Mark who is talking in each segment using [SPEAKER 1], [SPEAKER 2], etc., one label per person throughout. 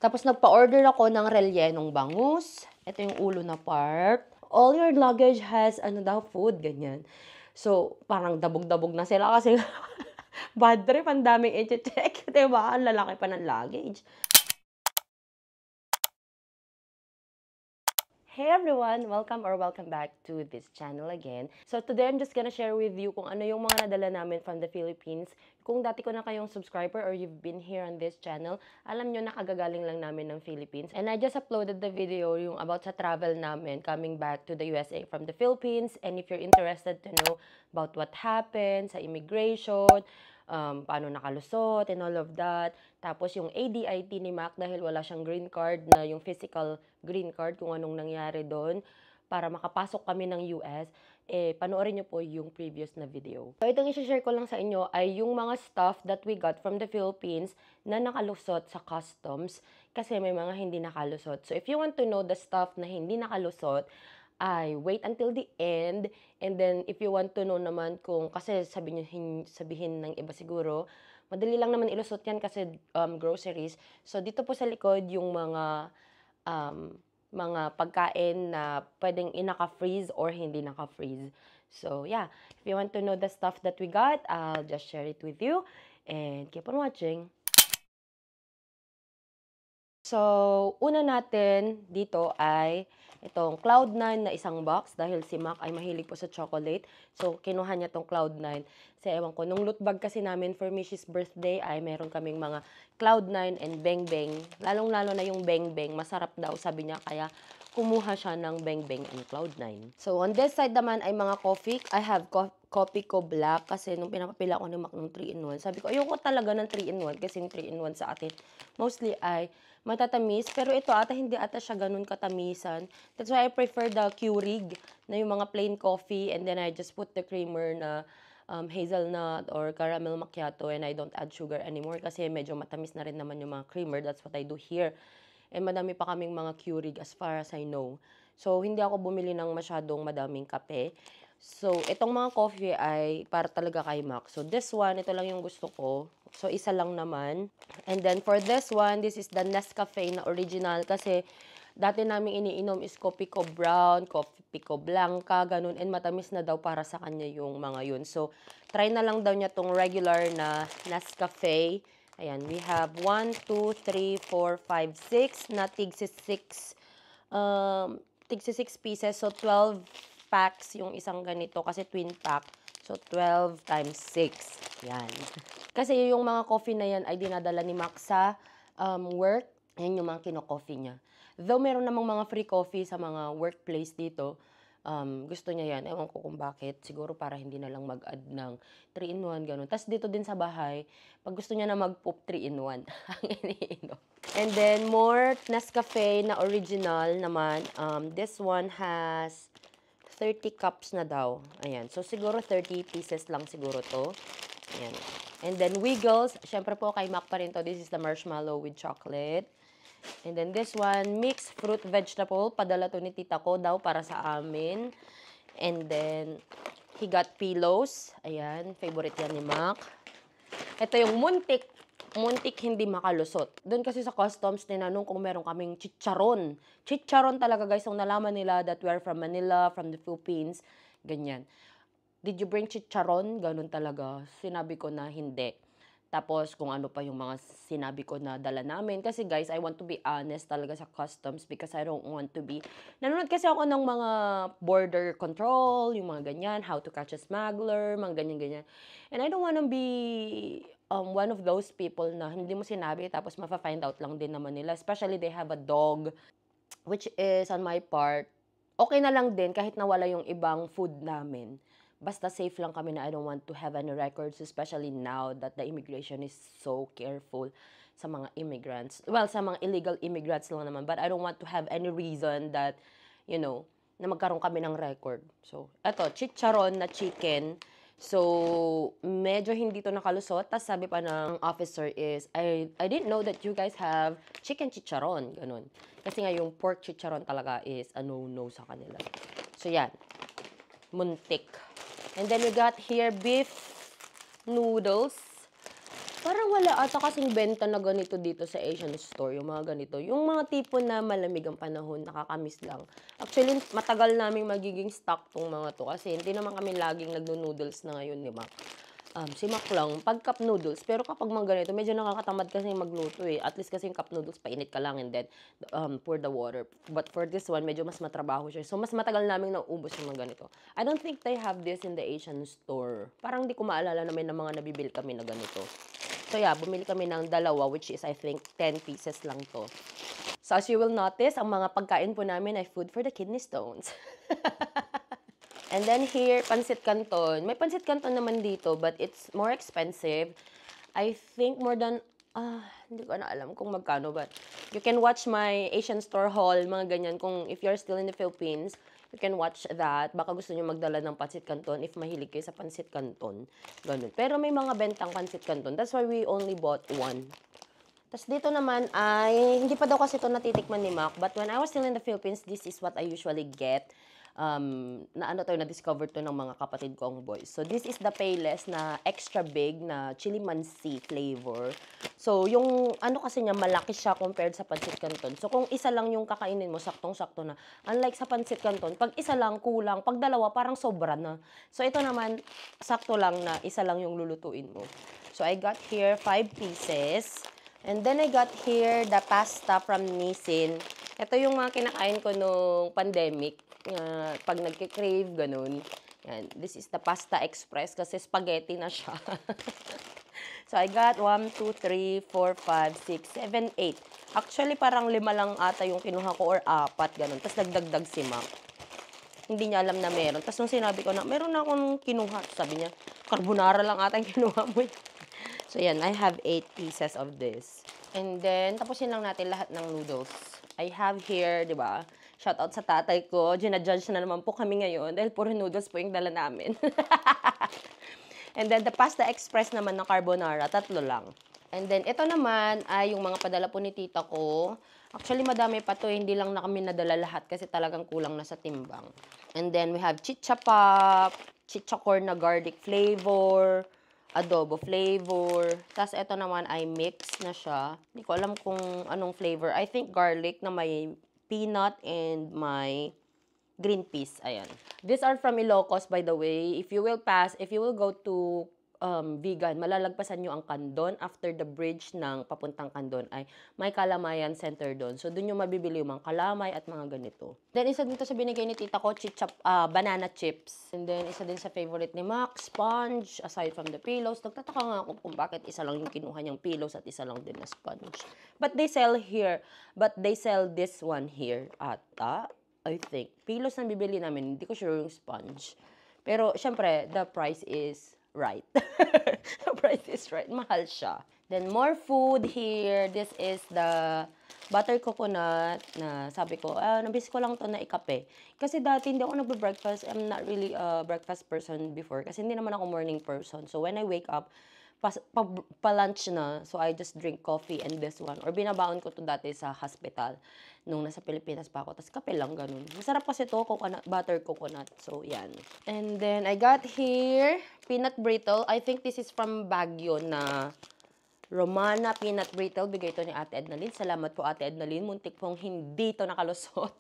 [SPEAKER 1] Tapos nagpa-order ako ng rellenong bangus. Ito yung ulo na part. All your luggage has, food, ganyan. So, parang dabog-dabog na sila kasi bad trip, ang daming i-check. Diba? Ang lalaki pa ng luggage. Hey everyone! Welcome back to this channel again. So today I'm just gonna share with you kung ano yung mga nadala namin from the Philippines. Kung dati ko na kayong subscriber or you've been here on this channel, alam nyo na kagagaling lang namin ng Philippines. And I just uploaded the video yung about sa travel namin coming back to the USA from the Philippines. And if you're interested to know about what happened sa immigration, paano nakalusot and all of that. Tapos yung ADIT ni Mac dahil wala siyang green card na yung physical green card kung anong nangyari doon para makapasok kami ng US, panoorin niyo po yung previous na video. So itong i-share ko lang sa inyo ay yung mga stuff that we got from the Philippines na nakalusot sa customs kasi may mga hindi nakalusot. So if you want to know the stuff na hindi nakalusot, ay wait until the end. And then, if you want to know naman kung, kasi sabihin ng iba siguro, madali lang naman ilusot yan kasi groceries. So, dito po sa likod yung mga pagkain na pwedeng inaka-freeze or hindi naka-freeze. So, yeah. If you want to know the stuff that we got, I'll just share it with you. And keep on watching. So, una natin dito ay itong Cloud9 na isang box dahil si Mac ay mahilig po sa chocolate. So, kinuha niya itong Cloud9. Kasi ewan ko, nung loot bag kasi namin for Mishy's birthday ay meron kaming mga Cloud9 and Beng Beng. Lalong-lalo na yung Beng Beng. Masarap daw, sabi niya. Kaya kumuha siya ng Beng Beng and Cloud9. So, on this side naman ay mga coffee. I have Coffee ko black kasi nung pinapapila ko ni Mac ng 3-in-1, sabi ko, ayoko talaga ng 3-in-1 kasi yung 3-in-1 sa atin mostly ay matatamis. Pero ito ata, hindi ata siya ganun katamisan. That's why I prefer the Keurig na yung mga plain coffee and then I just put the creamer na hazelnut or caramel macchiato and I don't add sugar anymore kasi medyo matamis na rin naman yung mga creamer. That's what I do here. And madami pa kaming mga Keurig as far as I know. So, hindi ako bumili ng masyadong madaming kape. So, itong mga coffee ay para talaga kay Mac. So, this one, ito lang yung gusto ko. So, isa lang naman. And then, for this one, this is the Nescafe na original. Kasi, dati namin iniinom is Coffee ko Brown, Coffee ko Blanca, ganun. And matamis na daw para sa kanya yung mga yun. So, try na lang daw niya tong regular na Nescafe. Ayan, we have 1, 2, 3, 4, 5, 6 na tig-6 pieces. So, 12 packs yung isang ganito kasi twin pack. So, 12 times 6. Yan. Kasi yung mga coffee na yan ay dinadala ni Mac sa work. Yan yung mga kino-coffee niya. Though meron namang mga free coffee sa mga workplace dito, gusto niya yan. Ewan ko kung bakit. Siguro para hindi na lang mag-add ng 3-in-1, gano'n. Tapos dito din sa bahay, pag gusto niya na mag-poop 3-in-1, ang iniinom. And then, more Nescafe na original naman. This one has 30 cups na daw. Ayan. So, siguro 30 pieces lang siguro to. Ayan. And then, Wiggles. Siyempre po, kay Mac pa rin to. This is the marshmallow with chocolate. And then, this one, mixed fruit vegetable. Padala to ni tita ko daw para sa amin. And then, he got pillows. Ayan. Favorite yan ni Mac. Ito yung muntik hindi makalusot. Doon kasi sa customs, tinanong kung meron kaming chicharon. Chicharon talaga guys, yung nalaman nila that we're from Manila, from the Philippines, ganyan. Did you bring chicharon? Ganun talaga. Sinabi ko na hindi. Tapos kung ano pa yung mga sinabi ko na dala namin. Kasi guys, I want to be honest talaga sa customs because I don't want to be... Nanonood kasi ako ng mga border control, yung mga ganyan, how to catch a smuggler, mga ganyan-ganyan. And I don't want to be one of those people na hindi mo sinabi tapos mafa-find out lang din naman nila. Especially they have a dog, which is on my part, okay na lang din kahit nawala yung ibang food namin. Basta safe lang kami na I don't want to have any records, especially now that the immigration is so careful sa mga immigrants. Well, sa mga illegal immigrants lang naman. But I don't want to have any reason that, you know, na magkaroon kami ng record. So, eto, chicharon na chicken. So, medyo hindi to nakalusot. Tapos sabi pa ng officer is, I didn't know that you guys have chicken chicharon. Ganun. Kasi nga yung pork chicharon talaga is a no-no sa kanila. So, yan. Muntik. And then we got here beef noodles. Parang wala ata kasing benta na ganito dito sa Asian store, yung mga ganito. Yung mga tipo na malamig ang panahon, nakakamiss lang. Actually, matagal naming magiging stock tong mga to kasi hindi naman kami laging nagno-noodles na ngayon ni Mac. Si Mac lang, pag cup noodles. Pero kapag mga ganito, medyo nakakatamad kasi magluto eh. At least kasi yung cup noodles, painit ka lang and then pour the water. But for this one, medyo mas matrabaho siya. So, mas matagal naming naubos yung mga ganito. I don't think they have this in the Asian store. Parang di ko maalala namin ng mga nabibili kami na ganito. So yeah, bumili kami ng dalawa, which is I think 10 pieces lang to. So as you will notice, ang mga pagkain po namin ay food for the kidney stones. And then here, Pancit Canton. May Pancit Canton naman dito, but it's more expensive. I think more than, hindi ko na alam kung magkano, but you can watch my Asian store haul, mga ganyan. Kung if you're still in the Philippines, you can watch that. Baka gusto nyo magdala ng Pancit Canton if mahilig kayo sa Pancit Canton. Ganun. Pero may mga bentang Pancit Canton. That's why we only bought one. Tapos dito naman ay, hindi pa daw kasi ito natitikman ni Mac, but when I was still in the Philippines, this is what I usually get. Na-discover to ng mga kapatid kong boys. So, this is the Payless na extra big na chili mansi flavor. So, yung ano kasi niya, malaki siya compared sa Pancit Canton. So, kung isa lang yung kakainin mo, saktong-sakto na. Unlike sa Pancit Canton, pag isa lang, kulang. Pag dalawa, parang sobra na. So, ito naman, sakto lang na isa lang yung lulutuin mo. So, I got here 5 pieces. And then, I got here the pasta from Nissin. Ito yung mga kinakain ko nung pandemic. Pag nagke-crave, ganun. Yan. This is the Pasta Express kasi spaghetti na siya. So, I got 1, 2, 3, 4, 5, 6, 7, 8. Actually, parang 5 lang ata yung kinuha ko or 4, ganun. Tapos nagdagdag si Mac. Hindi niya alam na meron. Tapos nung sinabi ko na, meron na akong kinuha. Sabi niya, carbonara lang ata yung kinuha mo. So, yan. I have 8 pieces of this. And then, tapusin lang natin lahat ng noodles. I have here, di ba? Shout out sa tatay ko. Gina-judge na naman po kami ngayon dahil puro noodles po yung dala namin. And then, the Pasta Express naman na carbonara, 3 lang. And then, ito naman ay yung mga padala po ni tita ko. Actually, madami pa to. Hindi lang na kami nadala lahat kasi talagang kulang na sa timbang. And then, we have chicha pop, chicha corn na garlic flavor, adobo flavor. Tapos, ito naman ay mix na siya. Hindi ko alam kung anong flavor. I think garlic na may peanut and my green peas. Ayan. These are from Ilocos, by the way. If you will go to vegan, malalagpasan nyo ang Candon. After the bridge ng papuntang Candon ay may Kalamayan Center doon. So, doon yung mabibili yung mga kalamay at mga ganito. Then, isa dito sa binigay ni tita ko, banana chips. And then, isa din sa favorite ni Mac, sponge, aside from the pillows. Nagtataka nga ako kung bakit isa lang yung kinuha niyang pillows at isa lang din na sponge. But they sell this one here ata, I think. Pillows na bibili namin, hindi ko sure yung sponge. Pero, syempre, the price is right. The price is right. Mahal siya. Then, more food here. This is the butter coconut na sabi ko, nabis ko lang to na ikape. Kasi dati hindi ako nagbe-breakfast. I'm not really a breakfast person before. Kasi hindi naman ako morning person. So, when I wake up, pa-lunch na. So, I just drink coffee and this one. Or binabaon ko to dati sa hospital nung nasa Pilipinas pa ako. Tapos kape lang, ganun. Masarap kasi to, butter coconut. So, yan. And then, I got here, peanut brittle. I think this is from Baguio na Romana peanut brittle. Bigay ito ni Ate Ednalyn. Salamat po, Ate Ednalyn. Muntik pong hindi ito nakalusot.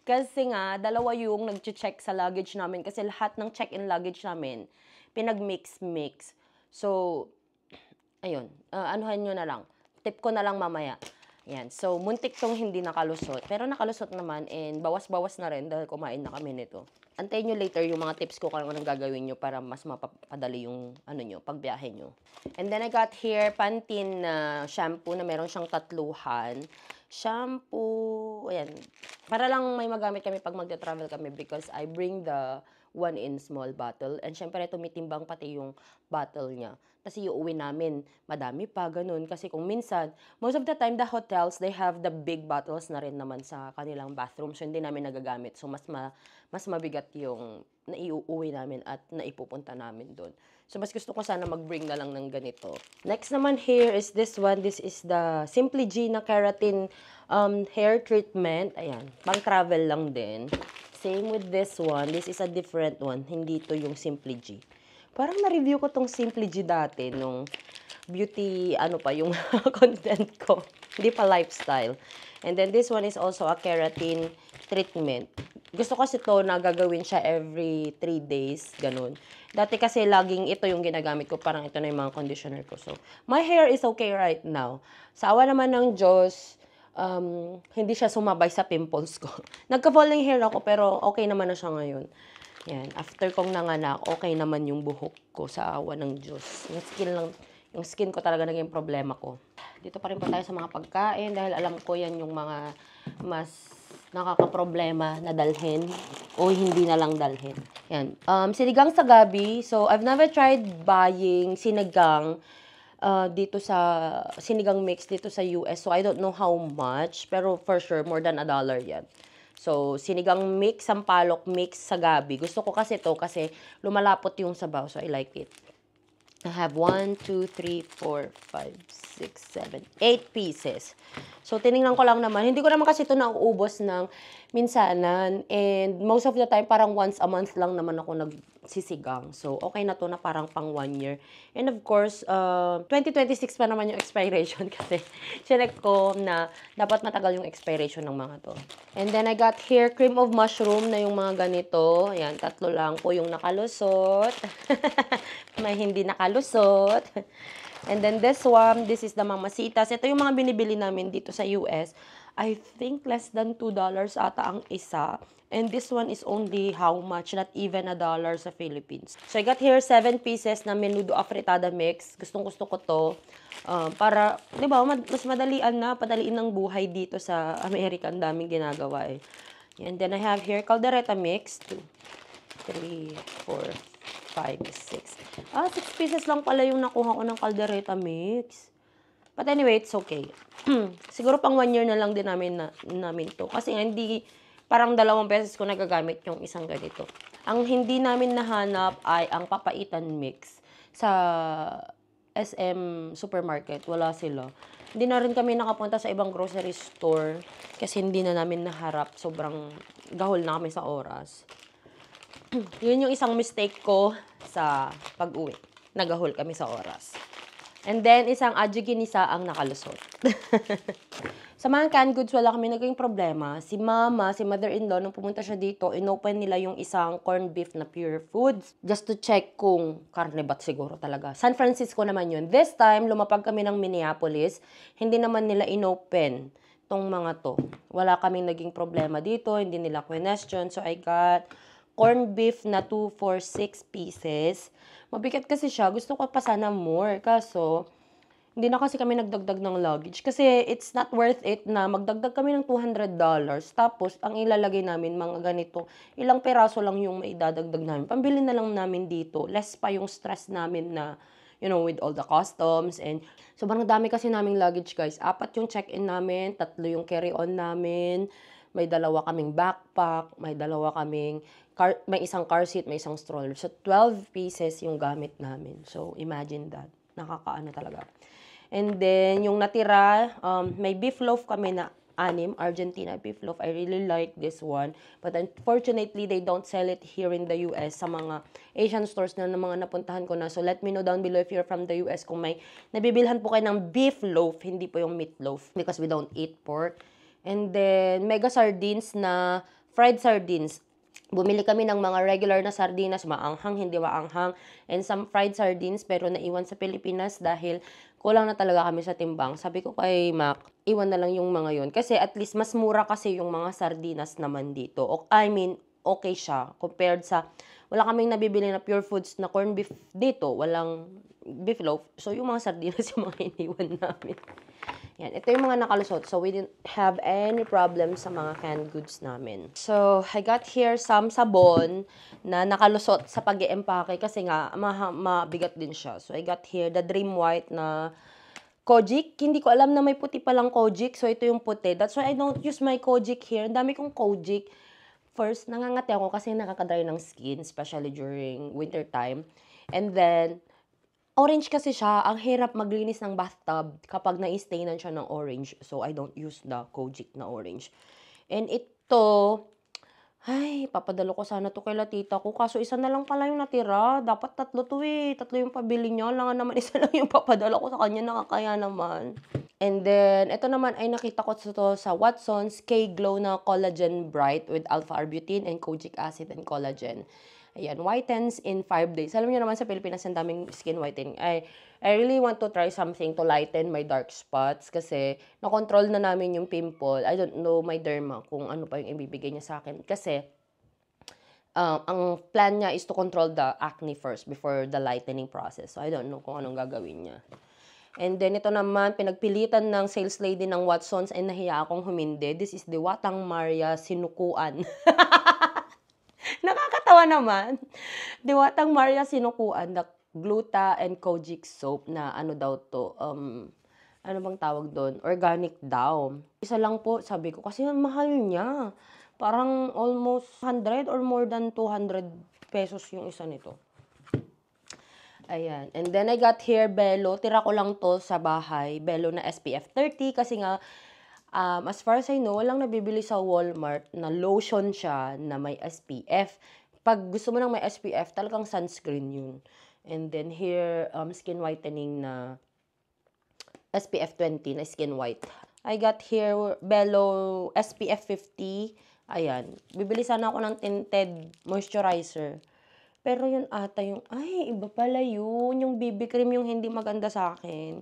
[SPEAKER 1] Kasi nga, dalawa yung nag-check sa luggage namin. Kasi lahat ng check-in luggage namin, pinag-mix-mix. So, ayun. Anuhan nyo na lang. Tip ko na lang mamaya. Yan. So, muntik tong hindi nakalusot. Pero nakalusot naman and bawas-bawas na rin dahil kumain na kami nito. Antayin nyo later yung mga tips ko kung anong gagawin nyo para mas mapapadali yung pagbiyahe nyo. And then I got here Pantene na shampoo na meron siyang 3. Shampoo. Ayan. Para lang may magamit kami pag magta-travel kami because I bring the 1 in small bottle. And syempre, tumitimbang pati yung bottle niya. Kasi iuwi namin, madami pa, ganun. Kasi kung minsan, most of the time, the hotels, they have the big bottles na rin naman sa kanilang bathroom. So, hindi namin nagagamit. So, mas mabigat yung naiuwi namin at naipupunta namin doon. So, mas gusto ko sana mag-bring na lang ng ganito. Next naman here is this one. This is the Simply G na keratin hair treatment. Ayan, pang-travel lang din. Same with this one. This is a different one. Hindi to yung Simply G. Parang na-review ko tong Simply G dati nung beauty, ano pa yung content ko. Hindi pa lifestyle. And then this one is also a keratin treatment. Gusto kasi to na gagawin siya every 3 days, ganun. Dati kasi laging ito yung ginagamit ko, parang ito na yung mga conditioner ko. So, my hair is okay right now. Sa awa naman ng Diyos, hindi siya sumabay sa pimples ko. Nagka-falling hair ako, pero okay naman na siya ngayon. Yan, after kong nanganak, okay naman yung buhok ko sa awa ng Diyos. Yung skin ko talaga naging problema ko. Dito pa rin po tayo sa mga pagkain dahil alam ko yan yung mga mas nakakaproblema na dalhin o hindi na lang dalhin. Yan. Sinigang sa gabi. So, I've never tried buying sinigang dito sa sinigang mix dito sa US. So, I don't know how much. Pero for sure, more than $1 yan. So, sinigang mix, sampalok mix sa gabi. Gusto ko kasi to kasi lumalapot yung sabaw. So, I like it. I have 1, 2, 3, 4, 5, 6, 7, 8 pieces. So, tinignan ko lang naman. Hindi ko naman kasi ito nauubos ng minsanan. And most of the time, parang once a month lang naman ako nagsisigang. So, okay na to na parang pang 1 year. And of course, 2026 pa naman yung expiration kasi chinek ko na dapat matagal yung expiration ng mga to. And then, I got here cream of mushroom na yung mga ganito. Ayan, 3 lang po yung nakalusot. May hindi nakalusot. And then this one, this is the Mamasitas. Ito yung mga binibili namin dito sa US. I think less than $2 ata ang isa. And this one is only how much? Not even $1 sa Philippines. So I got here 7 pieces na menudo afritada mix. Gustong-gusto ko to. Para, di ba, mas madalian na, padaliin ng buhay dito sa Amerika. Ang daming ginagawa eh. And then I have here caldereta mix. 2, 3, 4, 5, 6. 6 pieces lang pala yung nakuha ko ng caldereta mix. But anyway, it's okay. Siguro pang 1 year na lang din namin to. Kasi hindi, parang 2 beses ko nagagamit yung isang ganito. Ang hindi namin nahanap ay ang papaitan mix. Sa SM supermarket, wala sila. Hindi na rin kami nakapunta sa ibang grocery store kasi hindi na namin naharap. Sobrang gahol na kami sa oras. Yun yung isang mistake ko sa pag-uwi. Nagahol kami sa oras. And then, isang adjuginisa ang nakalusot. Sa mga canned goods, wala kami naging problema. Si mama, si mother-in-law, nung pumunta siya dito, inopen nila yung isang corned beef na Pure Foods just to check kung karne ba't siguro talaga. San Francisco naman yun. This time, lumapag kami ng Minneapolis. Hindi naman nila inopen tong mga to. Wala kaming naging problema dito. Hindi nila question. So, I got corned beef na 2 for 6 pieces. Mabigat kasi siya. Gusto ko pa sana more. Kaso, hindi na kasi kami nagdagdag ng luggage. Kasi it's not worth it na magdagdag kami ng $200. Tapos, ang ilalagay namin, mga ganito, ilang peraso lang yung maidadagdag namin. Pambili na lang namin dito. Less pa yung stress namin na, you know, with all the customs. And sobrang dami kasi naming luggage, guys. 4 yung check-in namin, 3 yung carry-on namin. May 2 kaming backpack, may 2 kaming may isang car seat, may isang stroller. So, 12 pieces yung gamit namin. So, imagine that. Nakakaano talaga. And then, yung natira, may beef loaf kami na 6, Argentina beef loaf. I really like this one. But unfortunately, they don't sell it here in the US sa mga Asian stores na mga napuntahan ko na. So, let me know down below if you're from the US kung may nabibilhan po kayo ng beef loaf, hindi po yung meat loaf because we don't eat pork. And then, mega sardines na fried sardines. Bumili kami ng mga regular na sardinas, maanghang, hindi maanghang, and some fried sardines, pero naiwan sa Pilipinas dahil kulang na talaga kami sa timbang. Sabi ko kay Mac, iwan na lang yung mga yon kasi at least mas mura kasi yung mga sardinas naman dito. I mean, okay siya compared sa, wala kaming nabibili na Pure Foods na corned beef dito, walang beef loaf. So, yung mga sardinas yung mga iniwan namin. Yan, ito yung mga nakalusot. So, we didn't have any problem sa mga canned goods namin. So, I got here some sabon na nakalusot sa pag-i-empake kasi nga, mabigat din siya. So, I got here the Dream White na Kojic. Hindi ko alam na may puti palang Kojic. So, ito yung puti. That's why I don't use my Kojic here. Ang dami kong Kojic. First, nangangati ako kasi nakaka-dry ng skin, especially during winter time. And then, orange kasi siya, ang hirap maglinis ng bathtub kapag na-stainan siya ng orange. So, I don't use the Kojic na orange. And ito, Ay, papadala ko sana 'to kila tita ko kaso isa na lang pala yung natira. Dapat 3 'to, eh, 3 yung pabili niya. Alangan naman isa lang yung papadala ko sa kanya, nakakahiya naman. And then ito naman ay nakita ko 'to sa Watsons K-Glow na Collagen Bright with alpha-arbutin and kojic acid and collagen. Ayan, whitens in 5 days. Alam niyo naman sa Pilipinas ang daming skin whitening. I really want to try something to lighten my dark spots kasi na-control na namin yung pimple. I don't know my derma kung ano pa yung ibibigay niya sa akin. Kasi ang plan niya is to control the acne first before the lightening process. So I don't know kung anong gagawin niya. And then ito naman, pinagpilitan ng sales lady ng Watsons ay nahiya akong humindi. This is the Watang Maria Sinukuan. Nakakatawa naman. Diwatang Maria Sinukuan, the Gluta and Kojic soap na ano daw to, ano bang tawag doon? Organic daw. Isa lang po, sabi ko, kasi mahal niya. Parang almost 100 or more than 200 pesos yung isa nito. Ayan. And then I got here Belo. Tira ko lang to sa bahay. Belo na SPF 30 kasi nga, as far as I know, walang nabibili sa Walmart na lotion siya na may SPF. Pag gusto mo ng may SPF, talagang sunscreen yun. And then here, skin whitening na SPF 20 na skin white. I got here Belo SPF 50. Ayan. Bibili sana ako ng tinted moisturizer. Pero yun ata yung, ay, iba pala yun. Yung BB cream yung hindi maganda sa akin.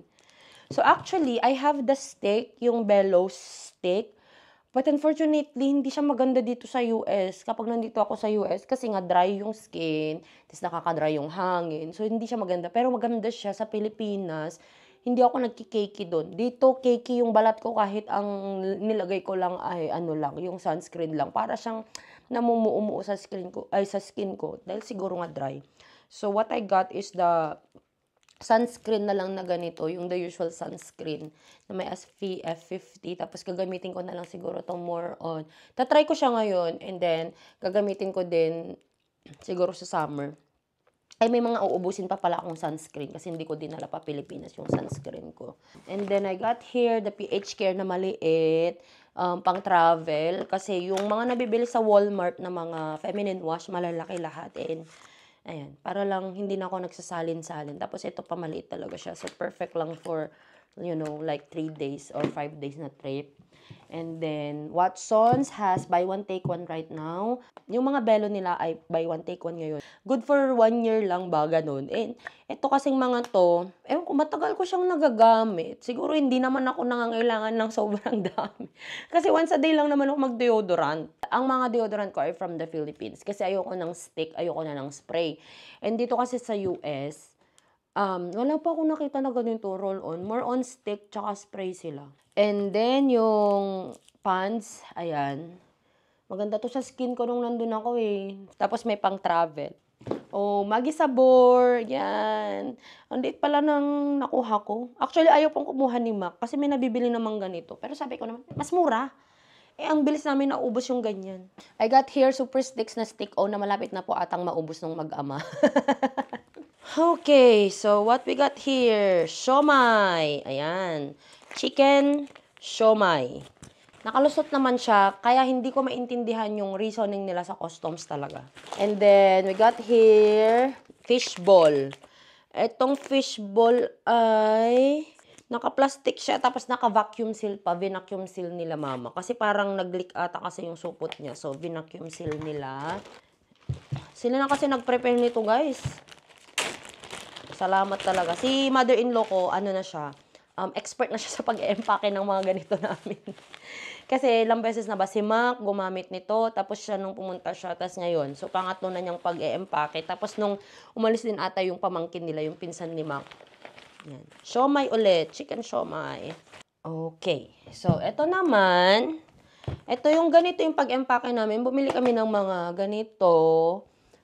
[SPEAKER 1] So actually, I have the stick, yung Belo stick. But unfortunately, hindi siya maganda dito sa US. Kapag nandito ako sa US, kasi nga dry yung skin, tapos nakaka-dry yung hangin. So hindi siya maganda. Pero maganda siya sa Pilipinas. Hindi ako nagki-cakey doon. Dito, cakey yung balat ko kahit ang nilagay ko lang ay ano lang, yung sunscreen lang. Para siyang namumuo sa skin ko, ay sa skin ko dahil siguro nga dry. So what I got is the sunscreen na lang na ganito, yung the usual sunscreen na may SPF 50. Tapos gagamitin ko na lang siguro tong more on. Tatry ko siya ngayon and then gagamitin ko din siguro sa summer. Ay, may mga uubusin pa pala akong sunscreen kasi hindi ko dinala pa Pilipinas yung sunscreen ko. And then I got here the PH Care na maliit, pang travel. Kasi yung mga nabibili sa Walmart na mga feminine wash, malalaki lahat. And ayan, para lang hindi na ako nagsasalin-salin. Tapos ito pa maliit talaga siya. So perfect lang for, you know, like 3 days or 5 days na trip. And then, Watsons has buy one take one right now. Yung mga Belo nila ay buy one take one ngayon. Good for 1 year lang ba, ganun. And ito kasing mga to, ewan ko, matagal ko siyang nagagamit. Siguro hindi naman ako nangangailangan ng sobrang dami. Kasi once a day lang naman ako mag-deodorant. Ang mga deodorant ko ay from the Philippines. Kasi ayoko ng stick, ayoko na ng spray. And dito kasi sa US, wala pa akong nakita na ganito roll-on. More on stick, tsaka spray sila. And then, yung pants, ayan. Maganda to sa skin ko nung nandun ako eh. Tapos may pang travel. Oh, Maggi Sabor, yan. Ang liit pala ng nakuha ko. Actually, ayaw pong kumuha ni Mac kasi may nabibili namang ganito. Pero sabi ko naman, mas mura. Eh, ang bilis namin naubos yung ganyan. I got here Super Sticks na stick-o na malapit na po atang maubos ng mag-ama. Okay, so what we got here? Siomai. Ayan. Chicken siomai. Nakalusot naman siya, kaya hindi ko maintindihan yung reasoning nila sa customs talaga. And then, we got here fishball. Etong fishball ay naka-plastic siya, tapos naka-vacuum seal pa. Vinacuum seal nila mama. Kasi parang nag-leak ata kasi yung supot niya. So, vinacuum seal nila. Sila na kasi nag-prepare nito, guys. Salamat talaga. Si mother-in-law ko, ano na siya, expert na siya sa pag-empake ng mga ganito namin. Kasi ilang beses na ba si Mac gumamit nito, tapos siya nung pumunta siya, tapos ngayon. So, pangatlo na niyang pag-empake. Tapos nung umalis din ata yung pamangkin nila, yung pinsan ni Mac. Yan. Siomai ulit. Chicken siomai. Okay. So, ito naman. Ito yung ganito yung pag-empake namin. Bumili kami ng mga ganito.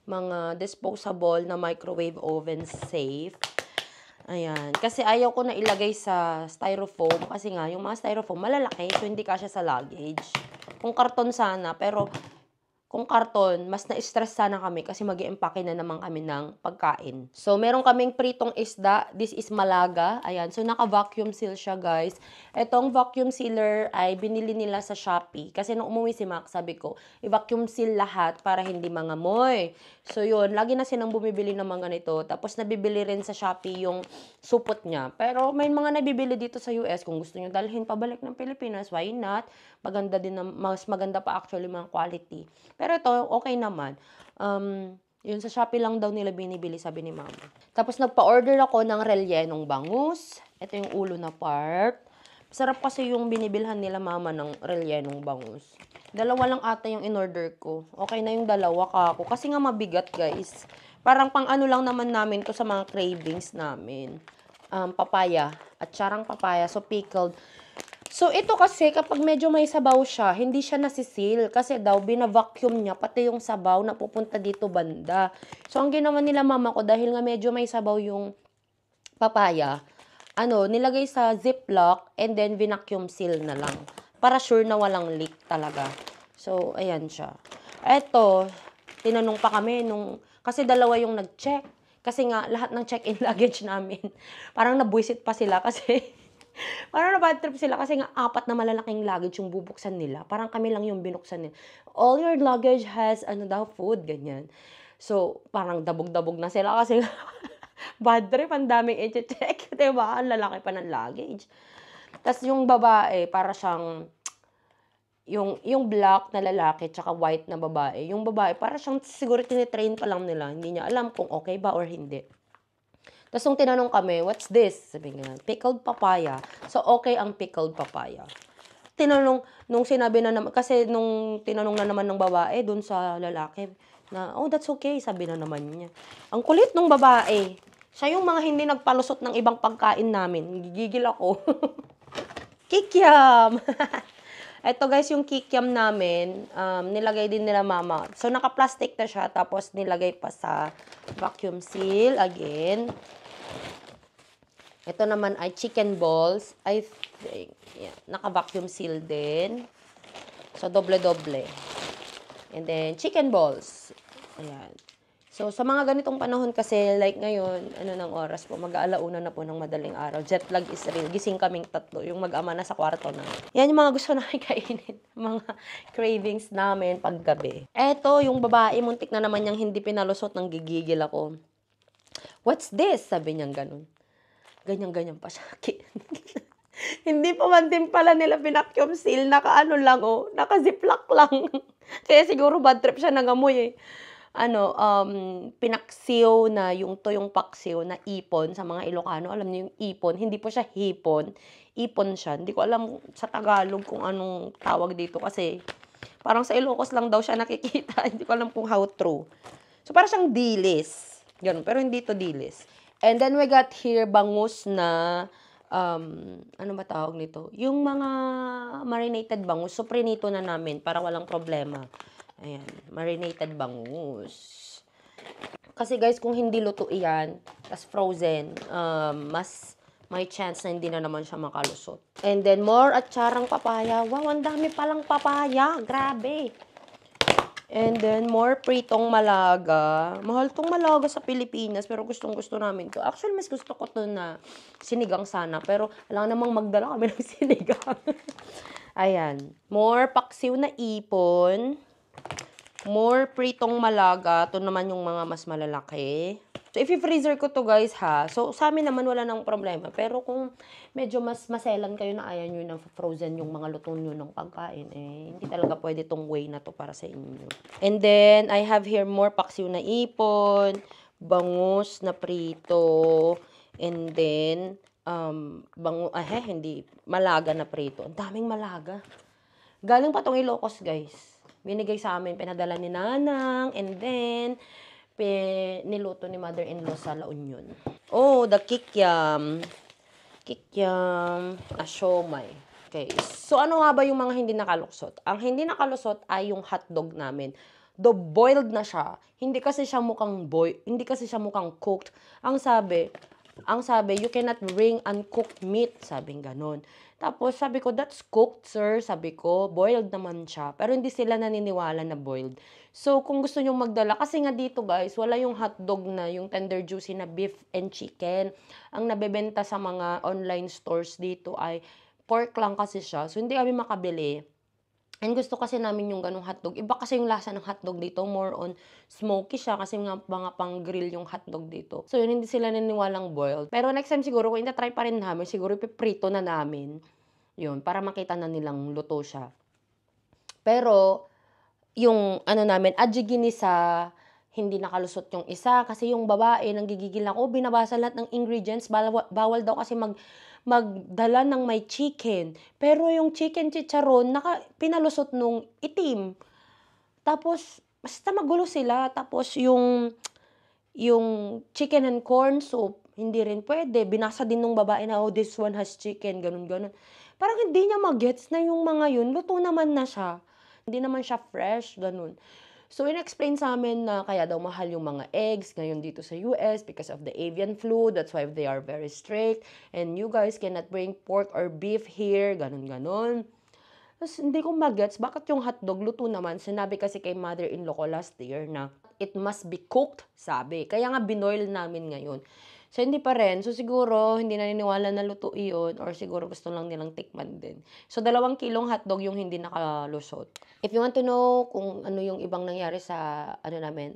[SPEAKER 1] Mga disposable na microwave oven safe. Ayan. Kasi ayaw ko na ilagay sa styrofoam. Kasi nga, yung mga styrofoam malalaki. So, hindi kasya sa luggage. Kung karton sana. Pero, kung karton, mas na-stress sana kami kasi mag-i-empake na naman kami ng pagkain. So, meron kaming pritong isda. This is malaga. Ayan. So, naka-vacuum seal siya, guys. Etong vacuum sealer ay binili nila sa Shopee. Kasi nung umuwi si Mac, sabi ko, i-vacuum seal lahat para hindi mangamoy. So, yun. Lagi na silang bumibili ng mga ganito. Tapos, nabibili rin sa Shopee yung supot niya. Pero, may mga nabibili dito sa US. Kung gusto nyo dalhin pabalik ng Pilipinas, why not? Maganda din, mas maganda pa actually mga quality. Pero ito, okay naman. Yun sa Shopee lang daw nila binibili, sabi ni Mama. Tapos nagpa-order ako ng rellenong bangus. Ito yung ulo na part. Sarap kasi yung binibilhan nila Mama ng rellenong bangus. Dalawa lang ata yung in-order ko. Okay na yung dalawa kako. Kasi nga mabigat, guys. Parang pang ano lang naman namin to sa mga cravings namin. Papaya. At charang papaya. So, pickled. So, ito kasi, kapag medyo may sabaw siya, hindi siya nasisil. Kasi daw, bina-vacuum niya, pati yung sabaw na pupunta dito banda. So, ang ginawa nila mama ko, dahil nga medyo may sabaw yung papaya, nilagay sa ziplock, and then vacuum seal na lang. Para sure na walang leak talaga. So, ayan siya. Eto, tinanong pa kami kasi dalawa yung nag-check. Kasi nga, lahat ng check-in luggage namin, parang nabwisit pa sila kasi parang na-bad trip sila kasi nga 4 na malalaking luggage yung bubuksan nila. Parang kami lang yung binuksan nila. All your luggage has, food, ganyan. So, parang dabog-dabog na sila kasi bad trip, ang daming i-check. Diba? Ang lalaki pa ng luggage. Tapos yung babae, para siyang, yung black na lalaki, tsaka white na babae. Yung babae, para siyang siguro tinitrain pa lang nila. Hindi niya alam kung okay ba or hindi. Tapos nung tinanong kami, what's this? Sabi nga, pickled papaya. So, okay ang pickled papaya. Nung sinabi na naman, kasi nung tinanong na naman ng babae, dun sa lalaki, na, oh, that's okay, sabi na naman niya. Ang kulit nung babae. Siya yung mga hindi nagpalusot ng ibang pagkain namin. Gigigil ako. Kikiam! Ito guys, yung kikiam namin, nilagay din nila mama. So, naka-plastic na siya, tapos nilagay pa sa vacuum seal again. Ito naman ay chicken balls. I think, yeah, naka-vacuum seal din. So, doble-doble. And then, chicken balls. Ayan. So, sa mga ganitong panahon kasi, like ngayon, ng oras po, mag-aalauna na po ng madaling araw. Jet lag is real. Gising kaming 3, yung mag-ama na sa kwarto na. Yan yung mga gusto namin kainin. Mga cravings namin paggabi. Eto, yung babae, muntik na naman niyang hindi pinalusot, nang gigigil ako. What's this? Sabi niyang ganun. Ganyan-ganyan pa siya. Hindi pa man din pala nila pinacuum seal. Naka-ano lang, naka-ziplock lang. Kaya siguro bad trip siya nangamoy eh. Pinaksiw na yung toyong paksiw na ipon sa mga Ilocano. Alam niyo yung ipon, hindi po siya hipon. Ipon siya. Hindi ko alam sa Tagalog kung anong tawag dito kasi parang sa Ilocos lang daw siya nakikita. Hindi ko alam kung how true. So parang siyang dilis. Ganun, pero hindi to dilis. And then we got here bangus na, ano ba tawag nito? Yung mga marinated bangus. So, prinito na namin para walang problema. Ayan, marinated bangus. Kasi guys, kung hindi luto yan, tas frozen, mas may chance na hindi na naman siya makalusot. And then more atsarang papaya. Wow, ang dami palang papaya. Grabe. And then, more pritong malaga. Mahal tong malaga sa Pilipinas, pero gustong-gusto namin to. Actually, mas gusto ko to na sinigang sana, pero alam namang magdala kami ng sinigang. Ayan. More paksiw na ipon. More pritong malaga. Ito naman yung mga mas malalaki. So, if i-freezer ko to guys ha. So, sa amin naman wala nang problema. Pero kung medyo mas maselan kayo na ayaw nyo na frozen yung mga luto nyo ng pagkain, hindi talaga pwede tong way na to para sa inyo. And then, I have here more paksiw na ipon, bangus na prito, and then, malaga na prito. Ang daming malaga. Galing pa tong Ilocos guys. Binigay sa amin, pinadala ni Nanang, and then, niluto ni mother-in-law sa La Union. Oh, the kikiam. Kikiam na siomai. Okay. So, ano nga ba yung mga hindi nakalusot? Ang hindi nakalusot ay yung hotdog namin. Though boiled na siya, hindi kasi siya mukhang cooked. Ang sabi, you cannot bring uncooked meat, sabing ganon. Tapos sabi ko, "That's cooked, sir." Sabi ko, "Boiled naman siya." Pero hindi sila naniniwala na boiled. So, kung gusto niyong magdala kasi nga dito guys, wala yung hotdog na yung tender juicy na beef and chicken. Ang nabebenta sa mga online stores dito ay pork lang kasi siya. So, hindi kami makabili. And gusto kasi namin yung gano'ng hotdog. Iba kasi yung lasa ng hotdog dito, more on smoky siya kasi nga mga pang-grill yung hotdog dito. So yun, hindi sila naniniwalang boiled. Pero next time siguro, kung ina-try pa rin namin, siguro ipiprito na namin. Yun, para makita na nilang luto siya. Pero, yung ano namin, adjigini hindi nakalusot yung isa. Kasi yung babae, nanggigigil na, oh, binabasa lahat ng ingredients. Bawal daw kasi magdala ng may chicken. Pero yung chicken chicharon, pinalusot nung itim. Tapos, basta magulo sila. Tapos yung chicken and corn soup, hindi rin pwede. Binasa din nung babae na, oh, this one has chicken, ganun. Parang hindi niya magets na yung mga yun, luto naman na siya. Hindi naman siya fresh, ganun. So, in-explain sa amin na kaya daw mahal yung mga eggs ngayon dito sa US because of the avian flu. That's why they are very strict. And you guys cannot bring pork or beef here, ganun. Tapos, hindi ko magets, bakit yung hotdog luto naman? Sinabi kasi kay mother-in-law ko last year na it must be cooked, sabi. Kaya nga binoil namin ngayon. So, hindi pa rin. So, siguro, hindi naniniwala na luto iyon or siguro gusto lang nilang tikman din. So, 2 kilong hotdog yung hindi nakalusot. If you want to know kung ano yung ibang nangyari sa, namin,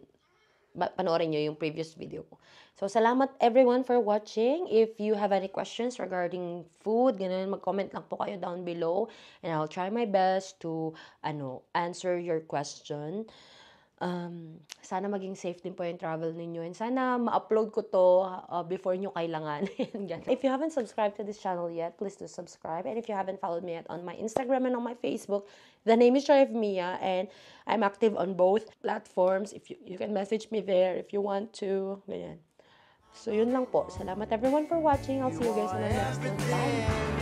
[SPEAKER 1] panoorin nyo yung previous video ko. So, salamat everyone for watching. If you have any questions regarding food, ganun, mag-comment lang po kayo down below. And I'll try my best to, answer your question. Sana maging safe din po yung travel ninyo. And sana ma-upload ko to before nyo kailangan. If you haven't subscribed to this channel yet, please do subscribe. And if you haven't followed me yet on my Instagram and on my Facebook, the name is Joy of Mia. And I'm active on both platforms. If you can message me there if you want to. Ganyan. So, yun lang po. Salamat everyone for watching. I'll see you guys in my next one. Bye!